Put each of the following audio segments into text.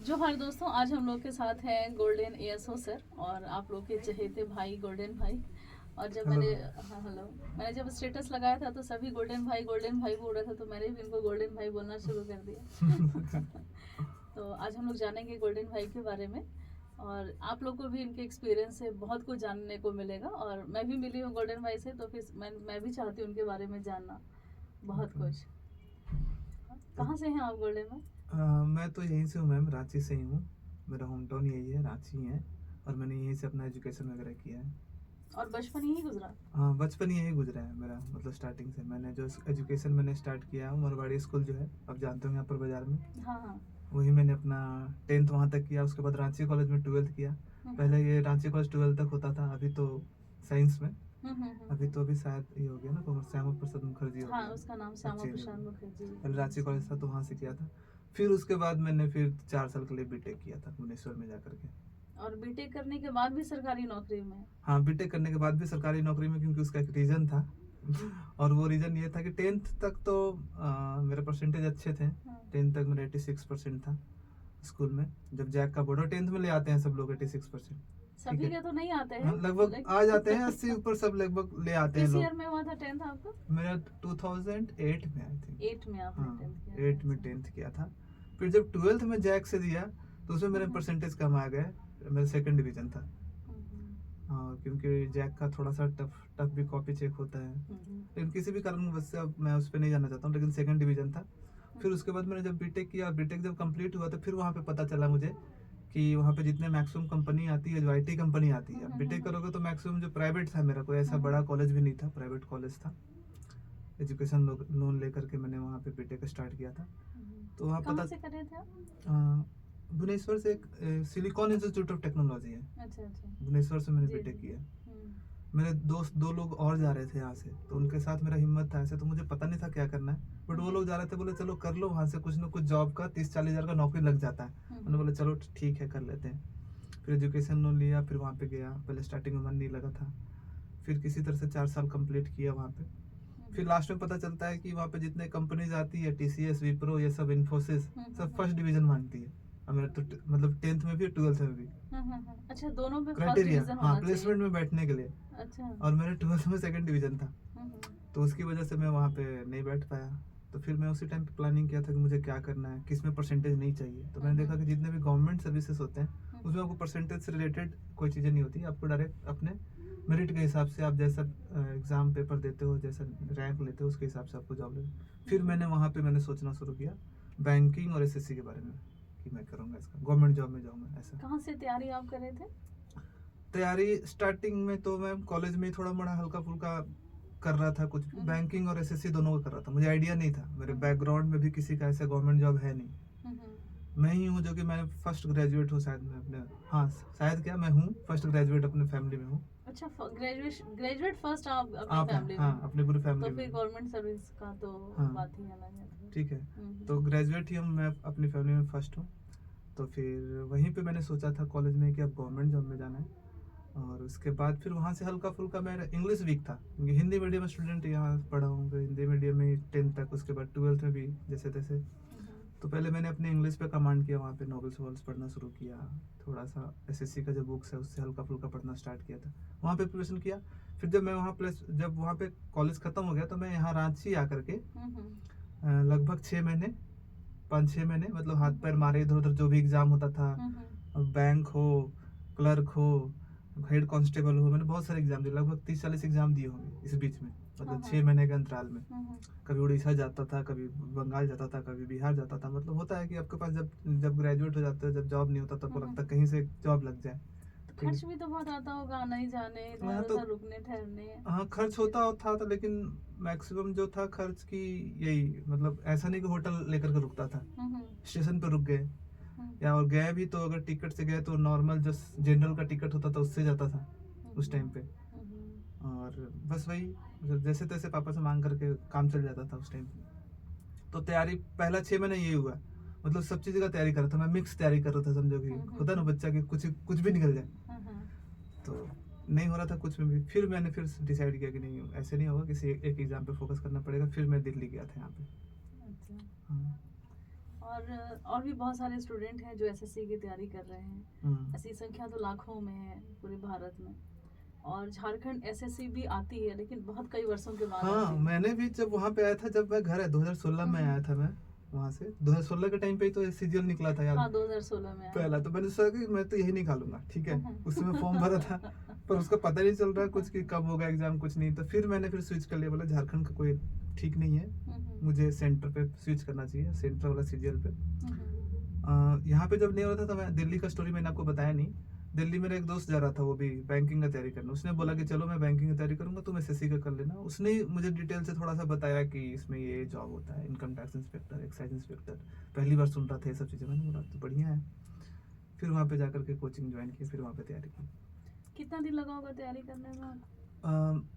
जो हमारे दोस्तों, आज हम लोग के साथ हैं गोल्डन एएसओ सर और आप लोग के चहेते भाई गोल्डन भाई। और जब हेलो। मैंने हाँ हेलो, मैंने जब स्टेटस लगाया था तो सभी गोल्डन भाई बोल रहे थे, तो मैंने भी इनको गोल्डन भाई बोलना शुरू कर दिया। तो आज हम लोग जानेंगे गोल्डन भाई के बारे में और आप लोग को भी इनके एक्सपीरियंस से बहुत कुछ जानने को मिलेगा। और मैं भी मिली हूँ गोल्डन भाई से, तो फिर मैं भी चाहती हूँ उनके बारे में जानना बहुत कुछ। कहाँ से हैं आप गोल्डन भाई? मैं तो यहीं से हूँ मैम, रांची से ही हूँ। मेरा होम टाउन यही है, रांची ही है। और मैंने यहीं से अपना एजुकेशन वगैरह किया है। और बचपन यही गुजरा? हाँ, बचपन यहीं गुजरा है मेरा। मतलब स्टार्टिंग से मैंने जो एजुकेशन मैंने स्टार्ट किया है मरवाड़ी स्कूल जो है, आप जानते होंगे यहाँ पर बाजार में। हाँ हाँ। वही मैंने अपना 10th वहाँ तक किया। उसके बाद रांची कॉलेज में 12th किया। पहले ये रांची कॉलेज 12th तक होता था, अभी तो साइंस में। अभी शायद ये हो गया ना, कॉमर्स श्यामा प्रसाद मुखर्जी हो हाँ, गया। उसका नाम अब श्यामा चेंज हो प्रसाद गया। मुखर्जी। पहले रांची कॉलेज था तो वहाँ से किया था। फिर उसके बाद मैंने फिर 4 साल के लिए बीटेक किया था भुवनेश्वर में जाकर के। और बीटेक करने के बाद भी सरकारी नौकरी में? हाँ, बीटेक करने के बाद भी सरकारी नौकरी में, क्योंकि उसका एक रीज़न था। और वो रीज़न ये था कि 10th तक तो मेरे परसेंटेज अच्छे थे। 10th तक मेरा 86% था स्कूल में। जब जैक का बोर्ड, और 10th में ले आते हैं सब लोग 86%। ठीक सभी है। के तो नहीं आते हाँ, हैं। लगभग आ जाते हैं 80 ऊपर, सब लगभग ले आते हैं किस लोग। ईयर में हुआ था 10th आपका? मेरा 2008 में आई थिंक। 8 में आपने हाँ, 10th किया? 8 में 10th किया था। फिर जब 12th में जैक से दिया तो उसमें मेरे परसेंटेज कम आ गए। मेरा सेकंड डिवीजन था। हाँ, क्योंकि जैक का थोड़ा सा टफ टफ भी कॉपी चेक होता है। लेकिन किसी भी कारण वजह से अब मैं उस पर नहीं जाना चाहता हूँ, लेकिन सेकंड डिवीजन था। फिर उसके बाद मैंने जब बीटेक किया, बीटेक जब कंप्लीट हुआ तो फिर वहाँ पे पता चला मुझे कि वहाँ पे जितने मैक्सिमम कंपनी आती है, जो आईटी कंपनी आती है, बीटेक करोगे तो मैक्सिमम जो प्राइवेट था, मेरा कोई ऐसा बड़ा कॉलेज भी नहीं था, प्राइवेट कॉलेज था। एजुकेशन लोन लेकर के मैंने वहाँ पे बीटेक स्टार्ट किया था। तो वहाँ कहाँ पता से करे थे आप? भुवनेश्वर से एक सिलिकॉन इंस्टीट्यूट ऑफ टेक्नोलॉजी है। अच्छा अच्छा। भुवनेश्वर से मैंने जी बीटेक जी। किया। मेरे दोस्त 2 लोग और जा रहे थे यहाँ से, तो उनके साथ मेरा हिम्मत था ऐसे, तो मुझे पता नहीं था क्या करना है। बट वो लोग जा रहे थे, बोले चलो कर लो वहाँ से कुछ ना कुछ जॉब का 30-40 हज़ार का नौकरी लग जाता है। मैंने बोला चलो ठीक है, कर लेते हैं। फिर एजुकेशन लोन लिया, फिर वहाँ पे गया। पहले स्टार्टिंग में मन नहीं लगा था, फिर किसी तरह से 4 साल कंप्लीट किया वहाँ पे। फिर लास्ट में पता चलता है कि वहाँ पे जितने कंपनीज आती है, टीसीएस, विप्रो, ये सब, इन्फोसिस, सब फर्स्ट डिवीजन मांगती है। और मेरा तो मतलब 10th में भी 12th में भी अच्छा, दोनों पे फर्स्ट क्राइटेरिया, डिवीजन हाँ, होना चाहिए? प्लेसमेंट में बैठने के लिए। अच्छा। और मेरे 12th में सेकंड डिवीजन था, तो उसकी वजह से मैं वहाँ पे नहीं बैठ पाया। तो फिर मैं उसी टाइम पे प्लानिंग किया था कि मुझे क्या करना है, किस में परसेंटेज नहीं चाहिए। तो मैंने देखा कि जितने भी गवर्नमेंट सर्विसेज होते हैं उसमें आपको परसेंटेज से रिलेटेड कोई चीज़ें नहीं होती। आपको डायरेक्ट अपने मेरिट के हिसाब से, आप जैसा एग्ज़ाम पेपर देते हो, जैसा रैंक लेते हो, उसके हिसाब से आपको जॉब लगे। फिर मैंने वहाँ पे मैंने सोचना शुरू किया बैंकिंग और एसएससी के बारे में, कि मैं करूँगा इसका, गवर्नमेंट जॉब में जाऊँगा ऐसा। कहाँ से तैयारी आप कर रहे थे? तैयारी स्टार्टिंग में तो मैं कॉलेज में ही थोड़ा मोड़ा हल्का फुल्का कर रहा था, कुछ बैंकिंग और एसएससी दोनों का कर रहा था। मुझे आइडिया नहीं था, मेरे बैकग्राउंड में भी किसी का ऐसा गवर्नमेंट जॉब है नहीं। मैं ही हूँ जो कि मैं फर्स्ट ग्रेजुएट हूँ शायद, मैं अपने, हाँ शायद क्या, मैं हूँ फर्स्ट ग्रेजुएट अपने फैमिली में हूँ। अच्छा, ग्रेजुएट फर्स्ट आप अपनी आप हैं, फैमिली हाँ, में? अपनी पूरी फैमिली तो में। फिर गवर्नमेंट सर्विस का तो हाँ, बात ही अलग है। ठीक है। तो ग्रेजुएट ही हम, मैं अपनी फैमिली में फर्स्ट हूँ। तो फिर वहीं पे मैंने सोचा था कॉलेज में कि अब गवर्नमेंट जॉब में जाना है। और उसके बाद फिर वहाँ से हल्का फुल्का, मेरा इंग्लिश वीक था क्योंकि हिंदी मीडियम स्टूडेंट यहाँ पढ़ा हूँ, फिर हिंदी मीडियम में 10th तक, उसके बाद 12th में भी जैसे तैसे। तो पहले मैंने अपने इंग्लिश पे कमांड किया, वहाँ पे नॉवेल्स वॉवेल्स पढ़ना शुरू किया। थोड़ा सा एसएससी का जो बुक्स है उससे हल्का फुल्का पढ़ना स्टार्ट किया था, वहाँ पे प्रिपरेशन किया। फिर जब मैं वहाँ प्लस, जब वहाँ पे कॉलेज ख़त्म हो गया तो मैं यहाँ रांची आकर के लगभग 6 महीने, 5-6 महीने, मतलब हाथ पैर मारे इधर उधर, जो भी एग्ज़ाम होता था, बैंक हो, क्लर्क हो, हेड कांस्टेबल हो, मैंने बहुत सारे एग्जाम दिए, लगभग 30-40 एग्जाम दिए होंगे इस बीच में, मतलब 6 महीने के अंतराल में। कभी उड़ीसा जाता था, कभी बंगाल जाता था, कभी बिहार जाता था। मतलब होता है कि आपके पास जब जब ग्रेजुएट हो जाते हो, जब जॉब नहीं होता तो आपको लगता है कहीं से जॉब लग जाए। तो खर्च भी तो बहुत आता होगा, आना ही जाने, इधर हाँ, तो उधर रुकने ठहरने। हाँ, खर्च होता था तो, लेकिन मैक्सिमम जो था खर्च की, यही मतलब ऐसा नहीं कि होटल लेकर के रुकता था, स्टेशन पर रुक गए, या और गए भी तो अगर टिकट से गए तो नॉर्मल जो जनरल का टिकट होता था उससे जाता था उस टाइम पे। और बस वही, जैसे तैसे पापा से मांग करके काम चल जाता था उस टाइम पे। तो तैयारी पहला 6 महीने यही हुआ, मतलब सब चीज़ का तैयारी कर रहा था मैं, मिक्स तैयारी कर रहा था, समझो कि होता ना बच्चा कि कुछ कुछ भी निकल जाए। तो नहीं हो रहा था कुछ में भी। फिर मैंने फिर डिसाइड किया कि नहीं, ऐसे नहीं होगा, किसी एक एग्ज़ाम पे फोकस करना पड़ेगा। फिर मैं दिल्ली गया था यहाँ पे। अच्छा। हाँ। और भी बहुत सारे स्टूडेंट हैं जो एसएससी की तैयारी कर रहे हैं। ऐसी संख्या तो लाखों में है पूरे भारत में। और झारखंड एसएससी भी आती है, लेकिन बहुत कई वर्षों के बाद हाँ, आती है। मैंने भी जब वहाँ पे आया था, जब मैं घर है 2016 में आया था मैं वहाँ से। 2016 के टाइम पे ही तो सीजीएल निकला था यार। हाँ, 2016 में आया। पहला तो मैंने सोचा कि मैं तो यही निकालूंगा, ठीक है। उसमें फॉर्म भरा था, पर उसका पता नहीं चल रहा कुछ कि कब होगा एग्जाम, कुछ नहीं। तो फिर मैंने फिर स्विच कर लिया, बोला झारखंड का कोई ठीक नहीं है, मुझे सेंटर पे स्विच करना चाहिए, सेंटर वाला सीजीएल पे। यहाँ पे जब नहीं हो रहा था तो मैं दिल्ली का स्टोरी मैंने आपको बताया नहीं। दिल्ली मेरा एक दोस्त जा रहा था, वो भी बैंकिंग का तैयारी करना। उसने बोला कि चलो मैं बैंकिंग की तैयारी करूंगा, तुम एसएससी का कर लेना। उसने ही मुझे डिटेल से थोड़ा सा बताया कि इसमें ये जॉब होता है, income tax inspector, excise inspector. पहली बार सुन रहा था ये सब चीज़ें, मैंने बोला तो बढ़िया है। फिर वहाँ पे जाकर के कोचिंग ज्वाइन की, फिर वहाँ पे तैयारी की। कितना दिन लगा होगा तैयारी करने में आपको?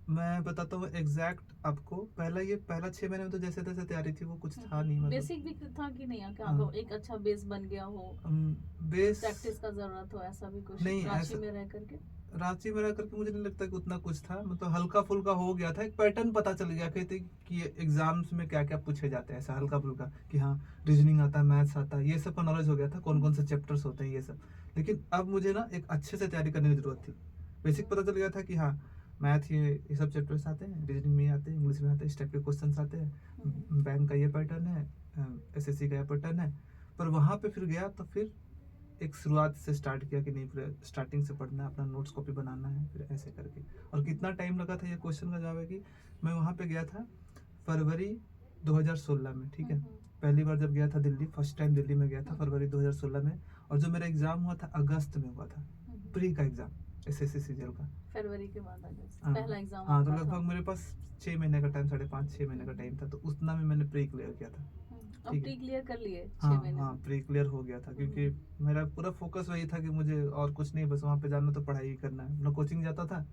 मैं बताता हूँ एग्जैक्ट आपको। पहला 6 महीने में तो जैसे तैसे तैयारी थी, वो कुछ था नहीं, मतलब बेसिक भी था कि नहीं कि हाँ। आपको एक अच्छा बेस बन गया हो, बेस प्रैक्टिस का जरूरत हो, ऐसा भी कुछ नहीं, रांची ऐसा में रह करके? रांची में रह करके मुझे नहीं लगता कि उतना कुछ था, मतलब हल्का फुल्का हो गया था। एक पैटर्न पता चल गया कि एग्जाम्स में क्या क्या पूछे जाते हैं, ऐसा हल्का फुल्का कि हाँ रीजनिंग आता है, मैथ्स आता है, ये सब का नॉलेज हो गया था, कौन कौन से चैप्टर्स होते हैं ये सब। लेकिन अब मुझे ना एक अच्छे से तैयारी करने की जरूरत थी। बेसिक पता चल गया था कि हाँ मैथ ये सब चैप्टर्स आते हैं, रीजनिंग में आते हैं, इंग्लिश में आते हैं, इस टाइप के क्वेश्चन आते हैं, बैंक का ये पैटर्न है, एसएससी का ये पैटर्न है। पर वहाँ पे फिर गया तो फिर एक शुरुआत से स्टार्ट किया कि नहीं, फिर स्टार्टिंग से पढ़ना है, अपना नोट्स कॉपी बनाना है, फिर ऐसे करके। और कितना टाइम लगा था, ये क्वेश्चन का जवाब है कि मैं वहाँ पे गया था फरवरी 2016 में, ठीक है। पहली बार जब गया था दिल्ली, फर्स्ट टाइम दिल्ली में गया था फरवरी 2016 में। और जो मेरा एग्जाम हुआ था अगस्त में हुआ था, प्री का एग्जाम एसएससी सीजीएल का। फरवरी के बाद अगस्त हाँ, पहला एग्जाम हाँ, तो आपका था। लगभग मेरे पास 6 महीने का टाइम, 5.5-6 महीने का टाइम था, तो उतना में मैंने प्री क्लियर किया था। अब ठीक है। प्री क्लियर कर लिए 6 हाँ महीने हाँ, में? प्री क्लियर हो गया था, क्योंकि मेरा पूरा फोकस वही था कि मुझे और कुछ नहीं, बस वहाँ पे जाना तो पढ़ाई ही करना है। मैं कोचिंग जाता था,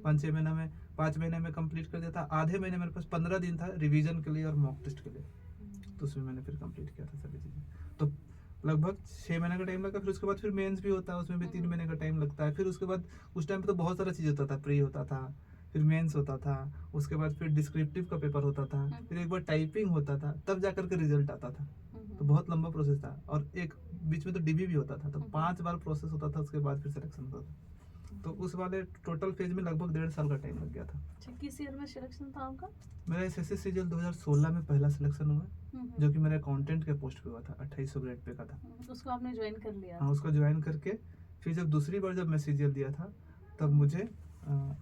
5-6 महीने में 5 महीने में कंप्लीट कर देता। आधे महीने मेरे पास 15 दिन था रिवीजन के लिए और मॉक टेस्ट के लिए, तो उसमें मैंने फिर कंप्लीट किया था सभी चीज़ें। तो लगभग 6 महीने का टाइम लगा। फिर उसके बाद फिर मेंस भी होता है, उसमें भी 3 महीने का टाइम लगता है। फिर उसके बाद उस टाइम पे तो बहुत सारा चीज़ होता था, प्री होता था, फिर मेंस होता था, उसके बाद फिर डिस्क्रिप्टिव का पेपर होता था, फिर एक बार टाइपिंग होता था, तब जा करके रिजल्ट आता था। तो बहुत लंबा प्रोसेस था। और एक बीच में तो डीबी भी होता था, तो 5 बार प्रोसेस होता था, उसके बाद फिर सिलेक्शन होता था। तो उस वाले टोटल फेज में लगभग 1.5 साल का टाइम लग गया था। किस ईयर में सिलेक्शन था आपका? मेरा एसएससी सीजीएल 2016 में पहला सिलेक्शन हुआ, जो कि मेरे अकाउंटेंट के पोस्ट पे हुआ था, 2800 ग्रेड पे का था। उसको आपने ज्वाइन कर लिया? हाँ, उसको ज्वाइन करके फिर जब दूसरी बार जब मैं सीजीएल दिया था, तब मुझे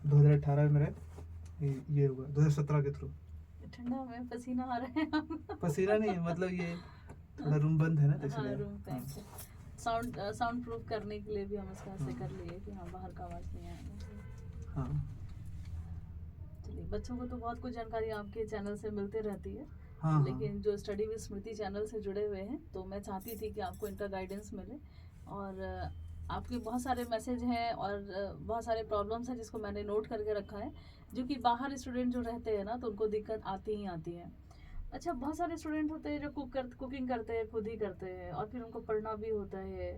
2018 में मेरा ये हुआ, 2017 के थ्रू। ठंडा में पसीना आ रहा है आपका? पसीना नहीं, मतलब ये थोड़ा रूम बंद है ना, तो हाँ, इसलिए। रूम पैक है। साउंड प्रूफ करने के लिए भी हम इसका ऐसे कर लिए कि हाँ बाहर का आवाज़ नहीं आएगा। हाँ चलिए, बच्चों को तो बहुत कुछ जानकारी आपके चैनल से मिलते रहती है। हाँ, लेकिन जो स्टडी विद स्मृति चैनल से जुड़े हुए हैं, तो मैं चाहती थी कि आपको इनका गाइडेंस मिले। और आपके बहुत सारे मैसेज हैं और बहुत सारे प्रॉब्लम्स हैं जिसको मैंने नोट करके रखा है, जो कि बाहर स्टूडेंट जो रहते हैं ना, तो उनको दिक्कत आती ही आती है। अच्छा, बहुत सारे स्टूडेंट होते हैं जो कुकिंग करते हैं, खुद ही करते हैं, और फिर उनको पढ़ना भी होता है,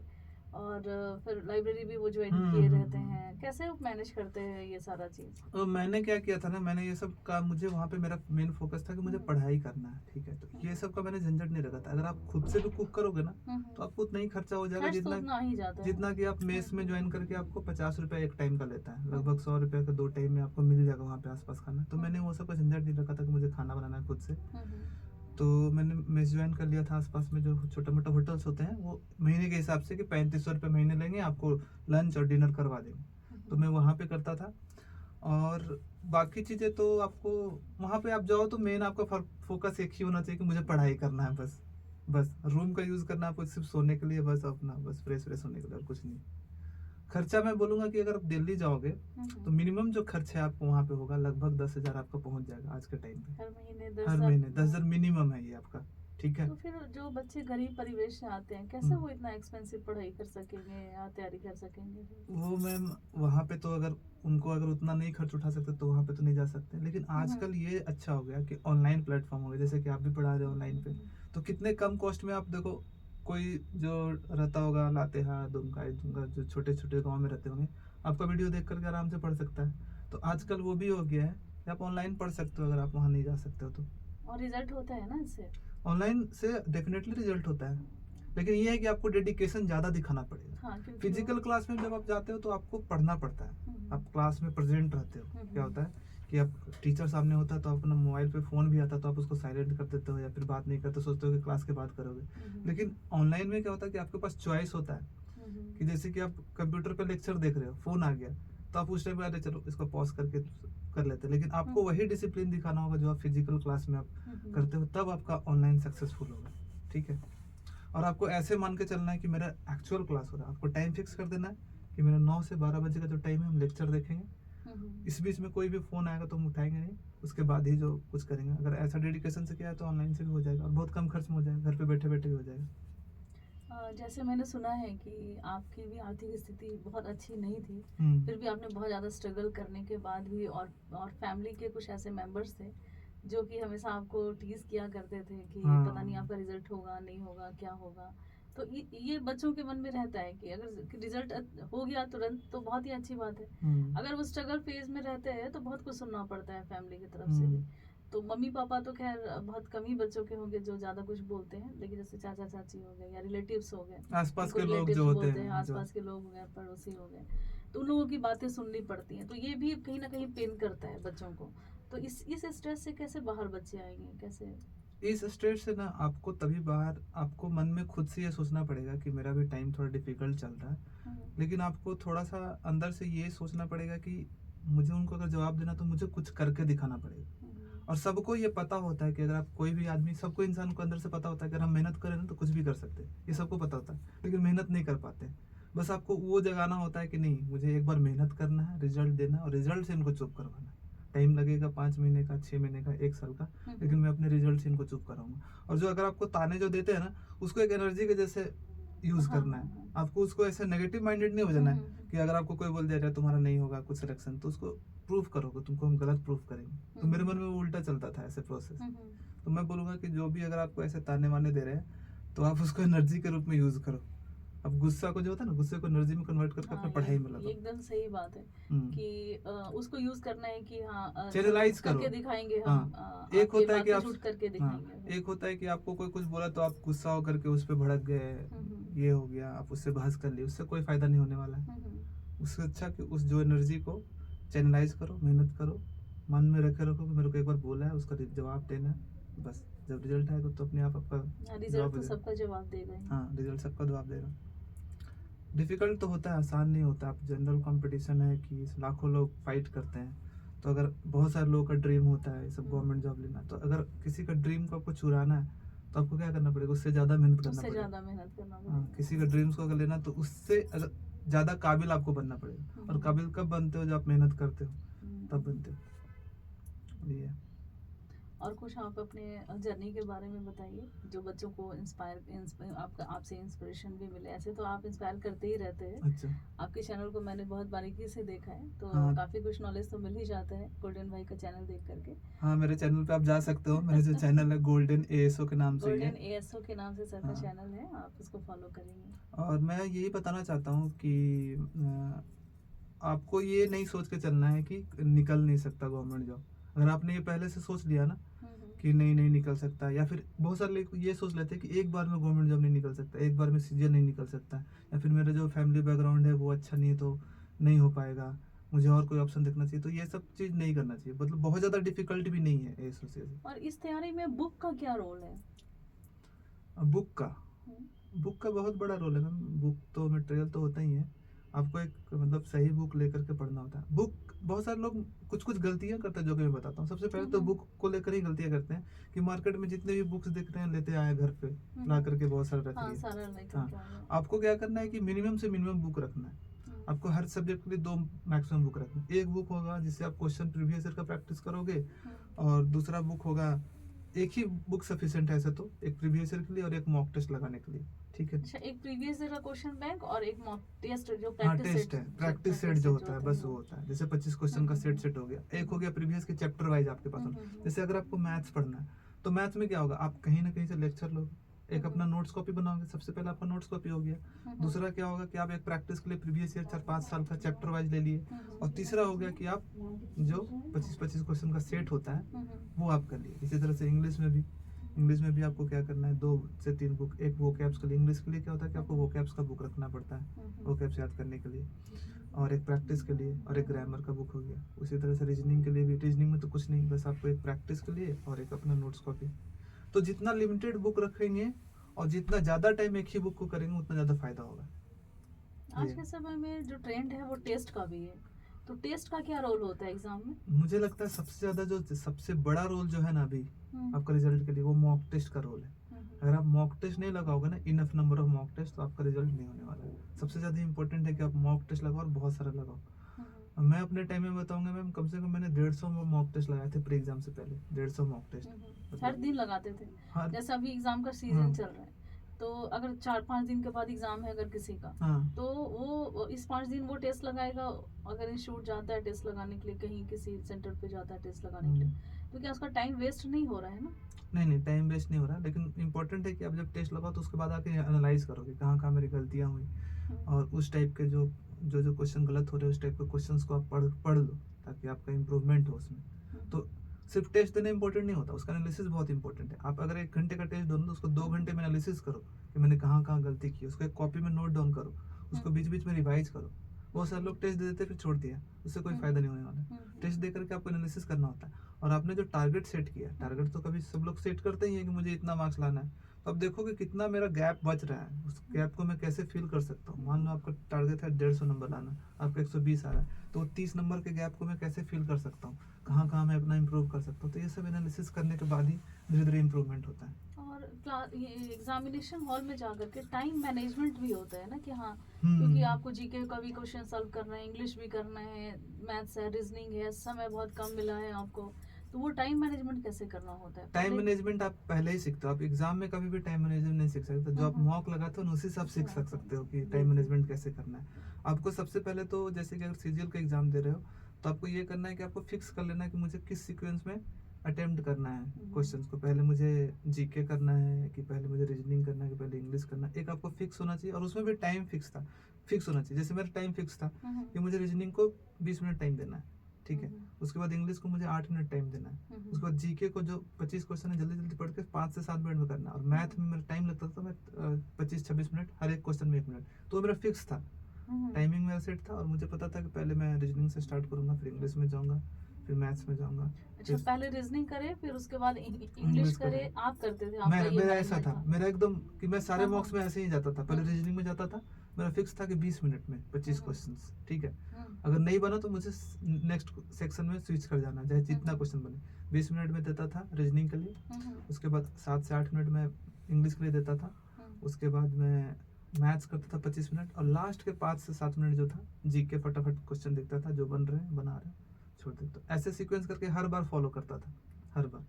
और फिर लाइब्रेरी भी वो ज्वाइन किए रहते हैं। कैसे वो मैनेज करते हैं ये सारा चीज़? तो मैंने क्या किया था ना, मैंने ये सब का, मुझे वहाँ पे मेरा मेन फोकस था कि मुझे पढ़ाई करना है, ठीक है। तो ये सब का मैंने झंझट नहीं रखा था। अगर आप खुद से भी कुक करोगे ना, तो आपको उतना ही खर्चा हो जाएगा, खर्च तो उतना ही जाता है। जितना कि आप मेस में ज्वाइन करके आपको 50 रुपये एक टाइम का लेता है, लगभग 100 रुपये का 2 टाइम में आपको मिल जाएगा वहाँ पे आसपास खाना। तो मैंने वो सब का झंझट नहीं रखा था कि मुझे खाना बनाना है खुद से। तो मैंने मेस ज्वाइन कर लिया था। आसपास में जो छोटा मोटा होटल्स होते हैं, वो महीने के हिसाब से कि 3500 रुपये महीने लेंगे, आपको लंच और डिनर करवा देंगे। तो मैं वहाँ पे करता था। और बाकी चीज़ें तो आपको वहाँ पे आप जाओ तो मेन आपका फोकस एक ही होना चाहिए कि मुझे पढ़ाई करना है, बस रूम का यूज़ करना है आपको सिर्फ सोने के लिए, बस अपना बस फ्रेश होने के लिए, और कुछ नहीं। खर्चा मैं बोलूँगा कि अगर आप दिल्ली जाओगे तो मिनिमम जो खर्च है आपको वहाँ पे होगा लगभग 10,000 आपका पहुँच जाएगा आज के टाइम पे। हर महीने 10,000 मिनिमम है ये आपका, ठीक है। तो फिर जो बच्चे गरीब परिवेश से आते हैं, कैसे वो इतना एक्सपेंसिव पढ़ाई कर सकेंगे या तैयारी कर सकेंगे? वो मैम वहाँ पे तो अगर उतना नहीं खर्च उठा सकते तो वहाँ पे तो नहीं जा सकते। लेकिन आजकल ये अच्छा हो गया कि ऑनलाइन प्लेटफॉर्म हो गया, जैसे कि आप भी पढ़ा रहे हो ऑनलाइन पे, तो कितने कम कॉस्ट में आप देखो, कोई जो रहता होगा लातेहार, दुमका, जो छोटे छोटे गाँव में रहते होंगे, आपका वीडियो देख करके आराम से पढ़ सकता है। तो आजकल वो भी हो गया है कि आप ऑनलाइन पढ़ सकते हो अगर आप वहाँ नहीं जा सकते हो तो। और रिजल्ट होता है ना इससे? ऑनलाइन से डेफिनेटली रिजल्ट होता है, लेकिन ये है कि आपको डेडिकेशन ज़्यादा दिखाना पड़ेगा। हाँ, क्योंकि फिजिकल क्लास में जब आप जाते हो तो आपको पढ़ना पड़ता है, आप क्लास में प्रेजेंट रहते हो। क्या होता है कि आप टीचर सामने होता है तो आप अपना मोबाइल पे फ़ोन भी आता है तो आप उसको साइलेंट कर देते हो या फिर बात नहीं करते, सोचते हो कि क्लास के बाद करोगे। लेकिन ऑनलाइन में क्या होता है कि आपके पास चॉइस होता है कि जैसे कि आप कंप्यूटर पे लेक्चर देख रहे हो, फ़ोन आ गया तो आप उस टाइम पे अरे चलो इसको पॉज करके कर लेते हैं, लेकिन आपको वही डिसिप्लिन दिखाना होगा जो आप फिजिकल क्लास में आप करते हो, तब आपका ऑनलाइन सक्सेसफुल होगा। ठीक है, और आपको ऐसे मान के चलना है कि मेरा एक्चुअल क्लास हो रहा है, आपको टाइम फिक्स कर देना है कि मेरा 9 से 12 बजे का जो टाइम है हम लेक्चर देखेंगे। इस बीच में कोई भी फ़ोन आएगा तो हम उठाएंगे नहीं, उसके बाद ही जो कुछ करेंगे। अगर ऐसा डेडिकेशन से किया है तो ऑनलाइन से भी हो जाएगा और बहुत कम खर्च में हो जाएगा, घर पे बैठे बैठे भी हो जाएगा। जैसे मैंने सुना है कि आपकी भी आर्थिक स्थिति बहुत अच्छी नहीं थी, फिर भी आपने बहुत ज़्यादा स्ट्रगल करने के बाद भी और फैमिली के कुछ ऐसे मेंबर्स थे जो कि हमेशा आपको टीज किया करते थे कि पता नहीं आपका रिजल्ट होगा नहीं होगा क्या होगा। तो ये बच्चों के मन में रहता है कि अगर रिजल्ट हो गया तुरंत तो बहुत ही अच्छी बात है, अगर वो स्ट्रगल फेज में रहते हैं तो बहुत कुछ सुनना पड़ता है फैमिली की तरफ से भी। तो मम्मी पापा तो खैर बहुत कम ही बच्चों के होंगे जो ज्यादा कुछ बोलते हैं, लेकिन जैसे चाचा चाची हो गए या रिलेटिव्स हो गए, आसपास के लोग जो होते हैं, आसपास के लोग हो गए, पड़ोसी हो गए, तो उन लोगों की बातें सुननी पड़ती हैं, तो ये भी कहीं ना कहीं पेन करता है बच्चों को। तो इस स्ट्रेस से कैसे बाहर बच्चे आएंगे, कैसे? इस स्ट्रेस से ना आपको तभी बाहर, आपको मन में खुद से ये सोचना पड़ेगा कि मेरा भी टाइम थोड़ा डिफिकल्ट चल रहा है, लेकिन आपको थोड़ा सा अंदर से ये सोचना पड़ेगा कि मुझे उनको अगर जवाब देना तो मुझे कुछ करके दिखाना पड़ेगा। और सबको ये पता होता है कि अगर आप कोई भी आदमी, सबको इंसान को अंदर से पता होता है कि अगर हम मेहनत करें ना तो कुछ भी कर सकते हैं, ये सबको पता होता है, लेकिन मेहनत नहीं कर पाते। बस आपको वो जगाना होता है कि नहीं, मुझे एक बार मेहनत करना है, रिजल्ट देना है और रिजल्ट से इनको चुप करवाना है। टाइम लगेगा 5 महीने का, 6 महीने का, 1 साल का, लेकिन मैं अपने रिजल्ट से इनको चुप कराऊंगा। और जो अगर आपको ताने जो देते हैं ना, उसको एक एनर्जी के जैसे यूज करना है। आपको उसको ऐसे नेगेटिव माइंडेड नहीं हो जाना है कि अगर आपको कोई बोल दिया तुम्हारा नहीं होगा कुछ सिलेक्शन, तो उसको प्रूफ करोगे, तुमको हम गलत प्रूफ करेंगे। तो मेरे मन में वो उल्टा चलता था ऐसे प्रोसेस। तो मैं बोलूंगा कि जो भी अगर आपको ऐसे ताने वाने दे रहे हैं तो आप उसको एनर्जी के रूप में यूज करो। अब गुस्सा को जो होता है ना, गुस्से को एनर्जी में कन्वर्ट करके अपने पढ़ाई में लगाओ। एकदम सही बात है कि उसको यूज करना है कि हाँ चैनलाइज करो, करके दिखाएंगे हम। एक होता है कि आप झूठ करके दिखाएंगे। एक होता है कि आपको कोई कुछ बोला तो आप गुस्सा होकर के उस पर भड़क गए, ये हो गया, आप उससे बहस कर लिए, उससे कोई फायदा नहीं होने वाला है। उससे अच्छा कि उस जो एनर्जी को चैनलाइज करो, मेहनत करो, मन में रखे रखो कि मेरे को एक बार बोला है, उसका जवाब देना है। बस जब रिजल्ट आएगा तो अपने आप आपका रिजल्ट तो सबका जवाब देगा। हाँ, रिजल्ट सबका जवाब देगा। डिफिकल्ट तो होता है, आसान नहीं होता। आप जनरल कंपटीशन है कि लाखों लोग फाइट करते हैं, तो अगर बहुत सारे लोगों का ड्रीम होता है सब गवर्नमेंट जॉब लेना, तो अगर किसी का ड्रीम को आपको चुराना है तो आपको क्या करना पड़ेगा, उससे ज़्यादा मेहनत करना पड़ेगा। हाँ, किसी का ड्रीम्स को अगर लेना तो उससे अगर ज़्यादा काबिल आपको बनना पड़ेगा। और काबिल कब बनते हो, जब आप मेहनत करते हो तब बनते हो। ये और कुछ आप अपने जर्नी के बारे में बताइए जो बच्चों को आपसे इंस्पिरेशन भी मिले। ऐसे तो आप इंस्पायर करते ही रहते हैं। अच्छा, आपके चैनल को मैंने बहुत बारीकी से देखा है, तो काफी कुछ नॉलेज तो मिल ही जाता है गोल्डन भाई का चैनल देख करके। हाँ, मेरे चैनल पे आप जा सकते हो। मेरा जो चैनल है गोल्डन ASO के नाम से गोल्डन ASO के नाम से सर का चैनल है, आप उसको फॉलो करेंगे। और मैं यही बताना चाहता हूँ कि आपको ये नहीं सोच के चलना है कि निकल नहीं सकता गवर्नमेंट जॉब। अगर आपने ये पहले से सोच लिया ना कि नहीं निकल सकता, या फिर बहुत सारे लोग ये सोच लेते हैं कि एक बार में गवर्नमेंट जॉब नहीं निकल सकता, एक बार में सीजन नहीं निकल सकता, या फिर मेरा जो फैमिली बैकग्राउंड है वो अच्छा नहीं है तो नहीं हो पाएगा, मुझे और कोई ऑप्शन देखना चाहिए। तो ये सब चीज़ नहीं करना चाहिए, मतलब बहुत ज़्यादा डिफिकल्ट भी नहीं है ASO से। और इस तैयारी में बुक का क्या रोल है? बुक का बहुत बड़ा रोल है मैम। बुक तो मटेरियल तो होता ही है, आपको एक मतलब सही बुक लेकर के पढ़ना होता है। बुक बहुत सारे लोग कुछ गलतियां करते हैं जो कि मैं बताता हूँ। सबसे पहले तो बुक को लेकर ही गलतियां करते हैं कि मार्केट में जितने भी बुक्स दिख रहे हैं लेते आए घर पे ला करके बहुत सारे रख लिए। हाँ, आपको क्या करना है कि मिनिमम से मिनिमम बुक रखना है। आपको हर सब्जेक्ट के लिए 2 मैक्सिमम बुक रखना है। एक बुक होगा जिससे आप क्वेश्चन प्रीवियस ईयर का प्रैक्टिस करोगे, और दूसरा बुक होगा, एक ही बुक सफिशिएंट है ऐसे तो, एक प्रीवियस ईयर के लिए और एक मॉक टेस्ट लगाने के लिए। ठीक है, अच्छा, एक प्रीवियस ईयर का क्वेश्चन बैंक और एक मॉक टेस्ट जो टेस्ट है, प्रैक्टिस सेट जो होता है, बस वो होता है। जैसे 25 क्वेश्चन का सेट हो गया। एक हो गया प्रीवियस के चैप्टर वाइज आपके पास होना। जैसे अगर आपको मैथ्स पढ़ना है तो मैथ्स में क्या होगा, आप कहीं ना कहीं से लेक्चर लोगे, एक अपना नोट्स कॉपी बनाओगे। सबसे पहले आपका नोट्स कॉपी हो गया। दूसरा क्या होगा कि आप एक प्रैक्टिस के लिए प्रीवियस ईयर 4-5 साल का चैप्टर वाइज ले लिए। और तीसरा हो गया कि आप जो 25-25 क्वेश्चन का सेट होता है वो आप कर लिए। इसी तरह से इंग्लिश में भी इंग्लिश में भी आपको क्या करना है, 2 से 3 बुक, एक वोकैब्स के लिए, इंग्लिश के लिए क्या होता है कि आपको वोकैब्स का बुक रखना पड़ता है वोकैब्स याद करने के लिए, और एक प्रैक्टिस के लिए, और एक ग्रामर का बुक हो गया। उसी तरह से रीजनिंग के लिए भी, रीजनिंग में तो कुछ नहीं, बस आपको एक प्रैक्टिस के लिए और एक अपना नोट्स कॉपी। तो जितना लिमिटेड बुक रखेंगे और जितना ज़्यादा टाइम एक ही बुक को करेंगे उतना ज़्यादा फायदा होगा। आज के समय में जो ट्रेंड है वो टेस्ट का भी है, तो टेस्ट का क्या रोल होता है एग्जाम में? मुझे लगता है सबसे ज़्यादा जो सबसे बड़ा रोल जो है ना अभी हम्म, आपका रिजल्ट के लिए, वो मॉक टेस्ट का रोल है। अगर आप मॉक टेस्ट नहीं लगाओगे ना, enough number of mock test, तो आपका रिजल्ट नहीं होने वाला है। सबसे ज़्यादा इंपॉर्टेंट है कि आप मॉक टेस्ट लगाओ और बहुत सारा लगाओ। हम्म, मैं अपने टाइम में बताऊंगा मैम, कम से कम मैंने 150 मॉक टेस्ट लगाए थे प्री एग्जाम से पहले, 150 मॉक टेस्ट। हर दिन लगाते थे। हाँ जैसे अभी एग्जाम का सीजन हाँ चल रहा है, तो अगर 4-5 दिन के बाद एग्जाम है अगर किसी का, हाँ तो वो इस 5 दिन वो टेस्ट लगाएगा। अगर इंस्टीट्यूट जाता है टेस्ट लगाने के लिए, कहीं किसी सेंटर पे जाता है टेस्ट लगाने के लिए, तो क्या उसका टाइम वेस्ट नहीं हो रहा है ना? नहीं टाइम वेस्ट नहीं हो रहा, लेकिन इंपॉर्टेंट है कि आप जब टेस्ट लगाओ तो उसके बाद आके एनालाइज करोगे कहाँ कहाँ मेरी गलतियाँ हुई, और उस टाइप के जो क्वेश्चन गलत हो रहे हैं उस टाइप के क्वेश्चंस को आप पढ़ लो, ताकि आपका इम्प्रूवमेंट हो उसमें। तो सिर्फ टेस्ट देना इंपॉर्टेंट नहीं होता, उसका एनालिसिस बहुत इंपॉर्टेंट है। आप अगर 1 घंटे का टेस्ट दो ना, तो उसको 2 घंटे में एनालिसिस करो कि मैंने कहाँ कहाँ गलती की, उसको एक कॉपी में नोट डाउन करो, उसको बीच बीच में रिवाइज करो। बहुत सारे लोग टेस्ट दे देते फिर छोड़ दिया, उससे कोई फायदा नहीं होने वाला। टेस्ट दे करके आपको एनालिसिस करना होता है, और आपने जो टारगेट सेट किया, टारगेट तो कभी सब लोग सेट करते ही है कि मुझे इतना मार्क्स लाना है, तो अब देखो कि कितना मेरा गैप बच रहा है, उस गैप को मैं कैसे फिल कर सकता हूँ। मान लो आपका टारगेट है 150 नंबर लाना, आपका 120 आ रहा है, तो 30 नंबर के गैप को मैं कैसे फिल कर सकता हूँ, कहाँ कहाँ मैं अपना इम्प्रूव कर सकता हूँ। तो ये सब एनालिसिस करने के बाद ही धीरे धीरे इम्प्रूवमेंट होता है। और क्लास ये एग्जामिनेशन हॉल में जाकर के टाइम मैनेजमेंट भी होता है ना, कि हाँ, क्योंकि आपको जीके का भी क्वेश्चन सॉल्व करना है, इंग्लिश भी करना है, मैथ्स है, रीजनिंग है, समय बहुत कम मिला है आपको, तो वो टाइम मैनेजमेंट कैसे करना होता है? टाइम मैनेजमेंट आप पहले ही सीखते हो, आप एग्जाम में कभी भी टाइम मैनेजमेंट नहीं सीख सकते। जो आप मॉक लगाते हो ना, उसी से आप सीख सकते हो कि टाइम मैनेजमेंट कैसे करना है। आपको सबसे पहले तो जैसे कि अगर सीजीएल का एग्जाम दे रहे हो, तो आपको ये करना है कि आपको फिक्स कर लेना है कि मुझे किस सीक्वेंस में अटेम्प्ट करना है क्वेश्चंस को। पहले मुझे जीके करना है, कि पहले मुझे रीजनिंग करना है, कि पहले इंग्लिश करना है। एक आपको फिक्स होना चाहिए, और उसमें भी टाइम फिक्स होना चाहिए। जैसे मेरा टाइम फिक्स था कि मुझे रीजनिंग को 20 मिनट टाइम देना है, ठीक है। उसके बाद इंग्लिश को मुझे 8 मिनट टाइम देना है। उसके बाद जीके को जो 25 क्वेश्चन है जल्दी जल्दी पढ़ के 5 से 7 मिनट में करना है। और मैथ में मेरा टाइम लगता था, मैं 25-26 मिनट, हर एक क्वेश्चन में 1 मिनट, तो मेरा फिक्स था, टाइमिंग मेरा सेट था। और मुझे पता था कि पहले मैं रीजनिंग से स्टार्ट करूंगा, फिर इंग्लिश में जाऊंगा, फिर मैथ्स में जाऊंगा। अच्छा, पहले रीजनिंग करे फिर उसके बाद इंग्लिश करे, आप करते थे? आपका ये मेरा ऐसा management था, मेरा एकदम कि मैं सारे हाँ, मॉक्स में ऐसे ही जाता था। पहले रीजनिंग में जाता था, मेरा फिक्स था कि 20 मिनट में 25 क्वेश्चंस, ठीक है। अगर नहीं बना तो मुझे नेक्स्ट सेक्शन में स्विच कर जाना, चाहे जितना क्वेश्चन बने। 20 मिनट में देता था रीजनिंग के लिए, उसके बाद 7 से 8 मिनट में इंग्लिश के लिए देता था, उसके बाद मैं मैथ्स करता था 25 मिनट, और लास्ट के 5 से 7 मिनट जो था जीके फटाफट क्वेश्चन देखता था, जो बन रहे हैं बना रहे हैं, छोड़ देता। तो ऐसे सीक्वेंस करके हर बार फॉलो करता था, हर बार।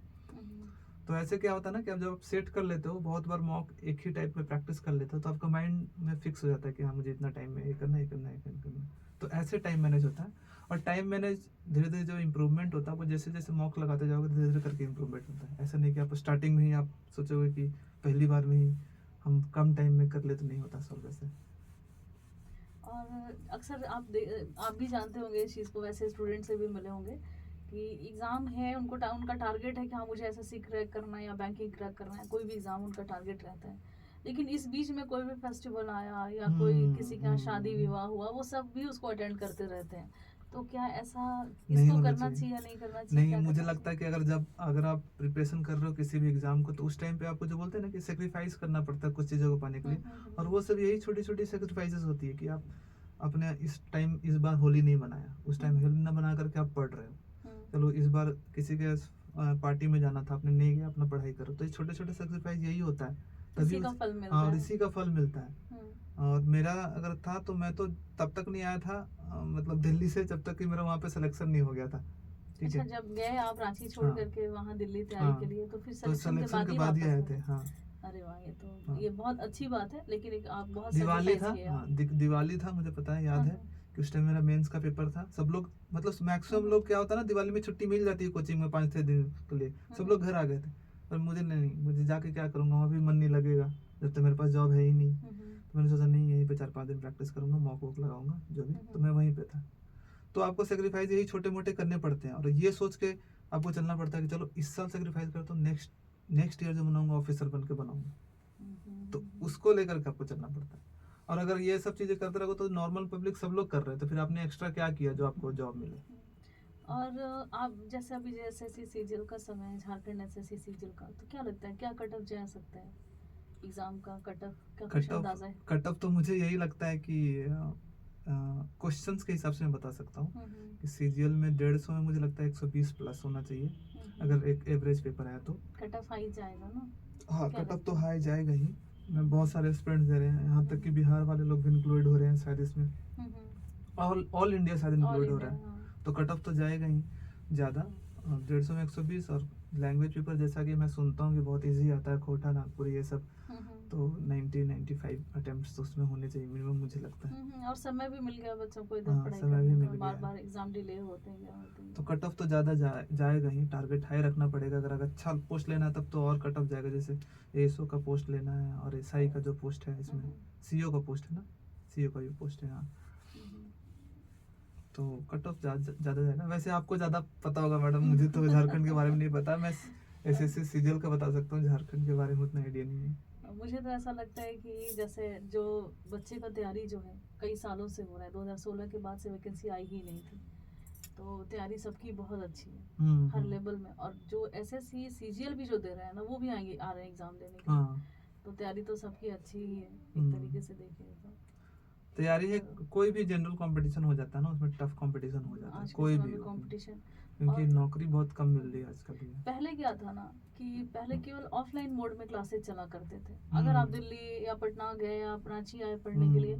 तो ऐसे क्या होता है ना कि आप जब आप सेट कर लेते हो, बहुत बार मॉक एक ही टाइप में प्रैक्टिस कर लेते हो, तो आपका माइंड में फिक्स हो जाता है कि हाँ मुझे इतना टाइम में ये करना है, ये करना है, ये करना है। तो ऐसे टाइम मैनेज होता है। और टाइम मैनेज धीरे धीरे जो इम्प्रूवमेंट होता है, वो जैसे जैसे मॉक लगाते जाओगे धीरे धीरे करके इम्प्रूवमेंट होता है। ऐसा नहीं कि आप स्टार्टिंग में ही आप सोचोगे कि पहली बार में ही हम कम टाइम में कर ले, तो नहीं होता सॉल्व ऐसे। और अक्सर आप भी जानते होंगे इस चीज़ को, वैसे स्टूडेंट से भी मिले होंगे कि एग्ज़ाम है, उनका टारगेट है कि हाँ मुझे एसएससी क्रैक करना है या बैंकिंग क्रैक करना है, कोई भी एग्ज़ाम उनका टारगेट रहता है। लेकिन इस बीच में कोई भी फेस्टिवल आया या कोई किसी का शादी विवाह हुआ, वो सब भी उसको अटेंड करते रहते हैं। तो क्या ऐसा इसको करना चाहिए या नहीं करना चाहिए? नहीं, मुझे लगता है कि अगर आप प्रिपरेशन कर रहे हो किसी भी एग्जाम को, तो उस टाइम पे आपको जो बोलते हैं ना कि सेक्रीफाइस करना पड़ता है कुछ चीज़ों को पाने के लिए, और वो सब यही छोटी छोटी सेक्रीफाइसेस होती है कि आप अपने इस बार होली नहीं मनाया, उस टाइम होली ना बना करके आप पढ़ रहे हो। चलो इस बार किसी के पार्टी में जाना था, आपने नहीं गया, अपना पढ़ाई करो। तो ये छोटे छोटे सेक्रीफाइस यही होता है, इसी का फल मिलता हाँ, और है। इसी का फल मिलता है। और मेरा अगर था तो मैं तो तब तक नहीं आया था, मतलब दिल्ली से, जब तक कि मेरा वहाँ पे सिलेक्शन नहीं हो गया था, ठीक अच्छा, है। जब गए आप रांची छोड़ हाँ, करके वहाँ दिल्ली तैयारी हाँ, के लिए, तो फिर तो सिलेक्शन के के बाद बाद ही ही आए वापस थे। आए? हाँ, अरे वाह, ये तो हाँ, ये बहुत अच्छी बात है, लेकिन एक आप बहुत दिवाली था, सेक्रीफाइस किए हाँ, आप। दिवाली था, मुझे पता है, याद है कि उस टाइम मेरा मेंस का पेपर था। सब लोग, मतलब मैक्सिमम लोग, क्या होता है ना, दिवाली में छुट्टी मिल जाती है कोचिंग में 5-6 दिन के लिए, सब लोग घर आ गए थे। पर मुझे नहीं, मुझे जाके क्या करूँगा, वहाँ भी मन नहीं लगेगा जब तक मेरे पास जॉब है ही नहीं। तो मैंने सोचा नहीं, यहीं पे 4-5 दिन प्रैक्टिस करूँगा, मॉक वॉक लगाऊंगा जो भी, तो मैं वहीं पे था। तो आपको सेक्रीफाइस यही छोटे मोटे करने पड़ते हैं, और ये सोच के आपको चलना पड़ता है कि चलो इस साल सेक्रीफाइस करता हूँ, नेक्स्ट नेक्स्ट ईयर जो बनाऊंगा ऑफिसर बन के बनाऊंगा। तो उसको लेकर के आपको चलना पड़ता है। और अगर ये सब चीजें करते रहो तो नॉर्मल पब्लिक सब लोग कर रहे हैं, तो फिर आपने एक्स्ट्रा क्या किया जो आपको जॉब मिले। और आप जैसे अभी जो एसएससी सीजीएल का समय है, झारखंड एसएससी सीजीएल का, तो क्या लगता है क्या कट ऑफ जा सकता है एग्जाम का? कट ऑफ का कुछ अंदाजा है? कट ऑफ तो मुझे यही लगता है कि क्वेश्चंस के हिसाब से मैं बता सकता हूँ कि सीजीएल में 150 में मुझे लगता है 120 प्लस होना चाहिए, अगर एक एवरेज पेपर है तो। कट ऑफ हाई जाएगा ना? हाँ, क्या कट ऑफ लगता तो है? हाई जाएगा ही। मैं बहुत सारे स्टूडेंट्स दे रहे हैं, यहाँ तक कि बिहार वाले लोग भी इंक्लूड हो रहे हैं शायद इसमें, ऑल इंडिया शायद इंक्लूड हो रहा है। तो कट ऑफ तो जाएगा ही ज़्यादा, 150 में 120। और लैंग्वेज पेपर जैसा कि मैं सुनता हूँ कि बहुत इजी आता है, कोटा नागपुर ये सब, तो 90-95 अटेम्प्ट्स तो उसमें होने चाहिए मिनिमम, मुझे लगता है। और समय भी मिल गया बच्चों को इधर हाँ, पढ़ाई समय भी करने मिल का, गया बार है। बार एग्जाम डिले होते हैं, क्या होते हैं। तो कट ऑफ तो ज़्यादा जाएगा ही, टारगेट हाई रखना पड़ेगा। अगर अच्छा पोस्ट लेना है तब तो और कट ऑफ जाएगा, जैसे एएसओ का पोस्ट लेना है और एसआई का जो पोस्ट है, इसमें सीओ का पोस्ट है ना, सीओ का भी पोस्ट है। हाँ, तो कट ऑफ ज़्यादा जाएगा। वैसे आपको ज़्यादा पता होगा मैडम, मुझे तो झारखंड के बारे में नहीं पता। मैं एसएससी सीजीएल का बता सकता हूँ, झारखंड के बारे में उतना आइडिया नहीं है। मुझे तो ऐसा लगता है कि जैसे जो बच्चे का तैयारी जो है कई सालों से हो रहा है, 2016 के बाद से वैकेंसी आई ही नहीं थी, तो तैयारी सबकी बहुत अच्छी है हर लेवल में। और जो एसएससी सीजीएल भी जो दे रहे हैं ना, वो भी आएंगे, आ रहे हैं एग्जाम देने के लिए। तो तैयारी तो सबकी अच्छी ही है एक तरीके से देखें तो। तैयारी है, कोई भी जनरल कंपटीशन हो जाता है ना, उसमें टफ कंपटीशन हो जाता है, कोई भी कंपटीशन, क्योंकि नौकरी बहुत कम मिल रही है आजकल। पहले क्या था ना कि पहले केवल ऑफलाइन मोड में क्लासेस चला करते थे। अगर आप दिल्ली या पटना गए या रांची आए पढ़ने के लिए,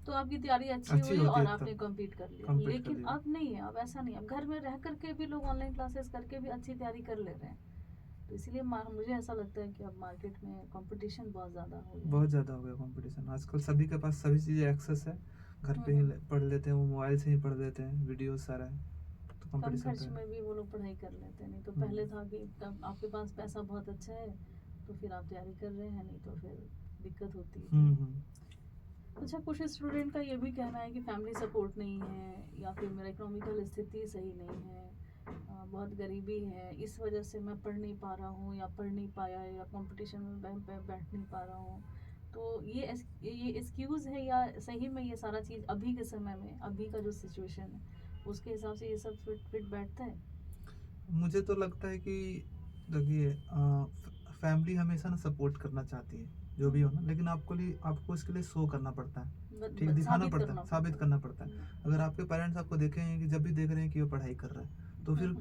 तो आपकी तैयारी अच्छी हुई और आपने कम्पीट कर लिया। लेकिन अब नहीं है, अब ऐसा नहीं है। अब घर में रह करके भी लोग ऑनलाइन क्लासेस करके भी अच्छी तैयारी कर ले रहे हैं। तो इसीलिए मुझे ऐसा लगता है कि अब मार्केट में कंपटीशन बहुत ज़्यादा हो गया, बहुत ज़्यादा हो गया कंपटीशन। आजकल सभी के पास सभी चीज़ें एक्सेस है, घर पे ही पढ़ लेते हैं, वो मोबाइल से ही पढ़ लेते हैं, वीडियो सारा है, तो कम खर्च में भी वो लोग पढ़ाई कर लेते हैं। नहीं तो पहले था कि आपके पास पैसा बहुत अच्छा है तो फिर आप तैयारी कर रहे हैं, नहीं तो फिर दिक्कत होती है। अच्छा, कुछ स्टूडेंट का ये भी कहना है कि फैमिली सपोर्ट नहीं है, या फिर मेरा इकोनॉमिकल स्थिति सही नहीं है, बहुत गरीबी है, इस वजह से मैं पढ़ नहीं पा रहा हूँ, या पढ़ नहीं पाया, या कंपटीशन में बैठ नहीं पा रहा हूँ। तो ये एक्सक्यूज़ है, या सही में ये सारा चीज़ अभी के समय में, अभी का जो सिचुएशन है उसके हिसाब से ये सब फिट बैठता है? मुझे तो लगता है कि देखिए, फैमिली हमेशा ना सपोर्ट करना चाहती है जो भी हो ना, लेकिन आपको इसके लिए शो करना पड़ता है, ठीक, दिखाना पड़ता है, साबित करना पड़ता है। अगर आपके पेरेंट्स आपको देखें कि जब भी देख रहे हैं कि वो पढ़ाई कर रहा है, तो फिर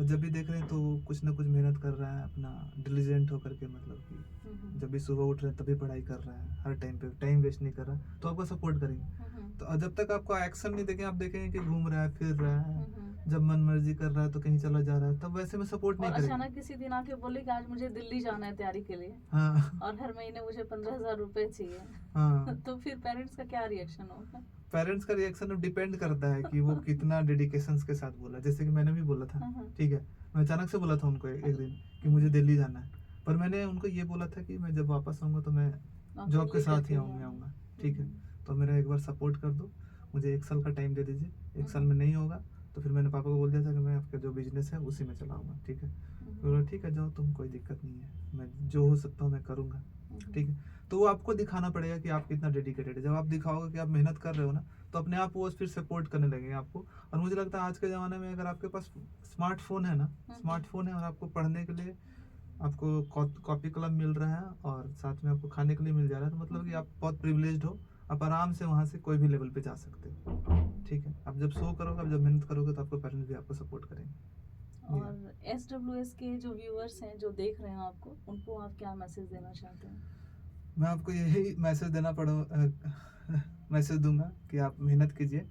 जब भी देख रहे हैं तो कुछ ना कुछ मेहनत कर रहा है, अपना डिलीजेंट होकर के, मतलब कि जब भी सुबह उठ रहे हैं तभी पढ़ाई कर रहा है, हर टाइम पे टाइम वेस्ट नहीं कर रहा है, तो आपको सपोर्ट करेंगे। तो जब तक आपको एक्शन नहीं देखें, आप देखेंगे कि घूम रहा है, फिर रहा है, जब मन मर्जी कर रहा है तो कहीं चला जा रहा है, तब वैसे में सपोर्ट नहीं करेंगे। अचानक किसी दिन आके बोले कि आज मुझे दिल्ली जाना है तैयारी के लिए, हाँ, और हर महीने मुझे 15,000 रुपए चाहिए, हाँ, तो फिर पेरेंट्स का क्या रिएक्शन होगा? पेरेंट्स का रिएक्शन डिपेंड करता है कि वो कितना डेडिकेशन के साथ बोला। जैसे कि मैंने भी बोला था, ठीक है, मैं अचानक से बोला था उनको एक दिन कि मुझे दिल्ली जाना है, पर मैंने उनको ये बोला था कि मैं जब वापस आऊँगा तो मैं जॉब के साथ ही आऊँगा, ठीक है, तो मेरा एक बार सपोर्ट कर दो, मुझे 1 साल का टाइम दे दीजिए, 1 साल में नहीं होगा तो फिर मैंने पापा को बोल दिया था कि मैं आपका जो बिजनेस है उसी में चलाऊँगा, ठीक है। तो ठीक है, जाओ तुम, कोई दिक्कत नहीं है, मैं जो हो सकता हूँ मैं करूँगा, ठीक है। तो वो आपको दिखाना पड़ेगा कि आप कितना डेडिकेटेड है। जब आप दिखाओगे कि आप मेहनत कर रहे हो ना, तो अपने आप वो फिर सपोर्ट करने लगेंगे आपको। और मुझे लगता है आज के ज़माने में अगर आपके पास स्मार्टफोन है ना, स्मार्टफोन है और आपको पढ़ने के लिए आपको कॉपी कलम मिल रहा है और साथ में आपको खाने के लिए मिल जा रहा है, तो मतलब कि आप बहुत प्रिविलेज्ड हो, आप आराम से वहाँ से कोई भी लेवल पे जा सकते हो, ठीक है। आप जब शो करोगे, आप जब मेहनत करोगे, तो आपको पेरेंट्स भी आपको सपोर्ट करेंगे। और SWS के जो व्यूअर्स हैं, जो देख रहे हैं आपको, उनको आप क्या मैसेज देना चाहते हैं? मैं आपको यही मैसेज दूंगा कि आप मेहनत कीजिए,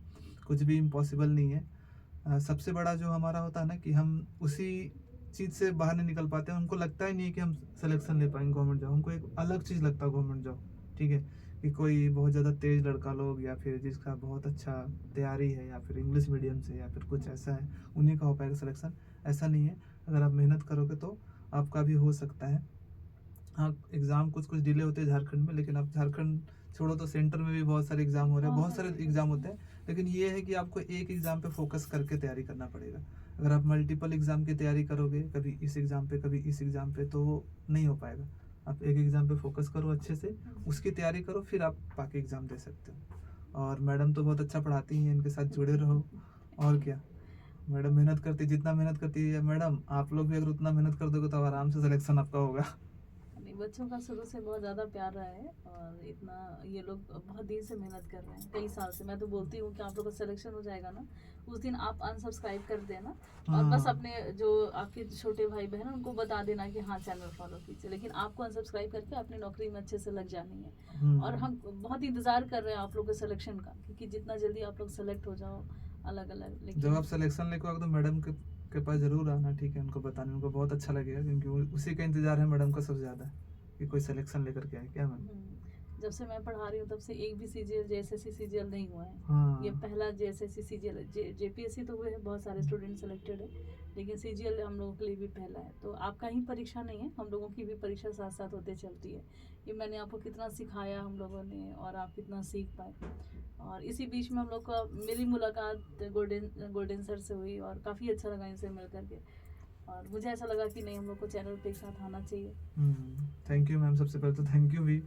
कुछ भी इम्पॉसिबल नहीं है। सबसे बड़ा जो हमारा होता है ना कि हम उसी चीज़ से बाहर नहीं निकल पाते हैं, हमको लगता ही नहीं है कि हम सिलेक्शन ले पाएंगे गवर्नमेंट जॉब, हमको एक अलग चीज़ लगता है गवर्नमेंट जॉब, ठीक है, कि कोई बहुत ज़्यादा तेज़ लड़का लोग, या फिर जिसका बहुत अच्छा तैयारी है, या फिर इंग्लिश मीडियम से, या फिर कुछ ऐसा है, उन्हीं का हो पाएगा सिलेक्शन। ऐसा नहीं है, अगर आप मेहनत करोगे तो आपका भी हो सकता है। हाँ, एग्ज़ाम कुछ डिले होते हैं झारखंड में, लेकिन आप झारखंड छोड़ो तो सेंटर में भी बहुत सारे एग्ज़ाम हो रहे हैं, बहुत सारे एग्ज़ाम होते हैं, लेकिन ये है कि आपको एक एग्ज़ाम पे फोकस करके तैयारी करना पड़ेगा। अगर आप मल्टीपल एग्ज़ाम की तैयारी करोगे, कभी इस एग्ज़ाम पे कभी इस एग्ज़ाम पे, तो वो नहीं हो पाएगा। आप एक एग्ज़ाम पे फोकस करो अच्छे से, उसकी तैयारी करो, फिर आप बाकी एग्ज़ाम दे सकते हो। और मैडम तो बहुत अच्छा पढ़ाती हैं, इनके साथ जुड़े रहो। और क्या, मैडम मेहनत करती, जितना मेहनत करती है मैडम, आप लोग भी अगर उतना मेहनत कर दोगे तो आराम से सिलेक्शन आपका होगा। नहीं, बच्चों का शुरू से बहुत ज़्यादा प्यार रहा है और इतना ये लोग बहुत दिन से मेहनत कर रहे हैं, कई साल से। मैं तो बोलती हूँ कि आप लोग का सिलेक्शन हो जाएगा ना, उस दिन आप अनसब्सक्राइब कर देना और बस हाँ। अपने जो आपके छोटे भाई बहन हैं, उनको बता देना कि हाँ चैनल फॉलो कीजिए, लेकिन आपको अनसब्सक्राइब करके अपनी नौकरी में अच्छे से लग जानी है। और हम बहुत इंतज़ार कर रहे हैं आप लोग के सिलेक्शन का, क्योंकि जितना जल्दी आप लोग सेलेक्ट हो जाओ अलग अलग। जब लेकिन आप सिलेक्शन लेके आओगे तो मैडम के पास ज़रूर आना, ठीक है, उनको बताने, उनको बहुत अच्छा लगेगा, क्योंकि उसी का इंतज़ार है मैडम का सबसे ज़्यादा, कि कोई सिलेक्शन लेकर के आए, क्या मैम? जब से मैं पढ़ा रही हूँ तब से एक भी सीजीएल जेएसएससी सीजीएल नहीं हुआ है। हाँ। ये पहला जेएसएससी सीजीएल है। जेपीएससी तो हुए हैं, बहुत सारे स्टूडेंट सेलेक्टेड है, लेकिन सीजीएल हम लोगों के लिए भी पहला है। तो आपका ही परीक्षा नहीं है, हम लोगों की भी परीक्षा साथ साथ होते चलती है। ये मैंने आपको कितना सिखाया हम लोगों ने, और आप कितना सीख पाए। और इसी बीच में हम लोग का मेरी मुलाकात गोल्डन सर से हुई और काफ़ी अच्छा लगा इनसे मिल करके। और मुझे ऐसा लगा कि नहीं, हम लोग को चैनल पे एक साथ आना चाहिए। थैंक यू मैम, सबसे पहले तो थैंक यू भी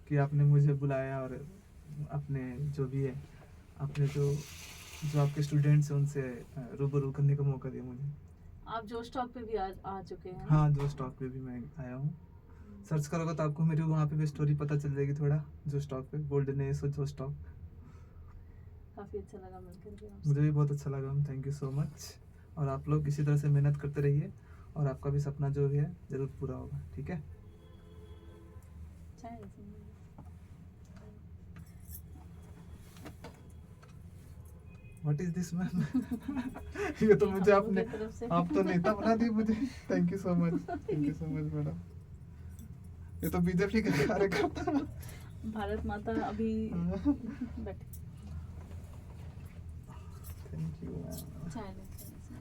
कि आपने मुझे बुलाया, और अपने जो भी है, अपने जो आपके स्टूडेंट्स हैं उनसे रूबरू करने का मौका दिया मुझे। आप जो स्टॉक पे भी आ चुके हैं ना? हाँ, जो स्टॉक पे भी मैं आया हूँ। सर्च करोगे तो आपको मेरी वहाँ पे भी स्टोरी पता चल जाएगी थोड़ा, जो स्टॉक पे गोल्डन एज और जो स्टॉक। काफ़ी अच्छा लगा मिलकर के आपसे। मुझे भी बहुत अच्छा लगा, थैंक यू सो मच। और आप लोग इसी तरह से मेहनत करते रहिए, और आपका भी सपना जो भी है ज़रूर पूरा होगा, ठीक है? चाय ऐसे ही। What is this ma'am? ये तो मुझे आप लोगों आपने, की तरफ से। आप तो नेता बना दी मुझे। Thank you so much, thank you so much madam. ये तो बीजेपी का कार्यकर्ता। भारत माता अभी बैठे। Thank you ma'am. चाय लेते हैं इसमें।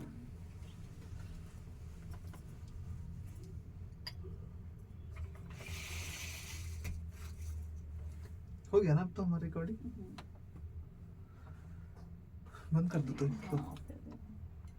हो गया ना अब तो हमारी रिकॉर्डिंग? बंद कर दो तो। हाँ,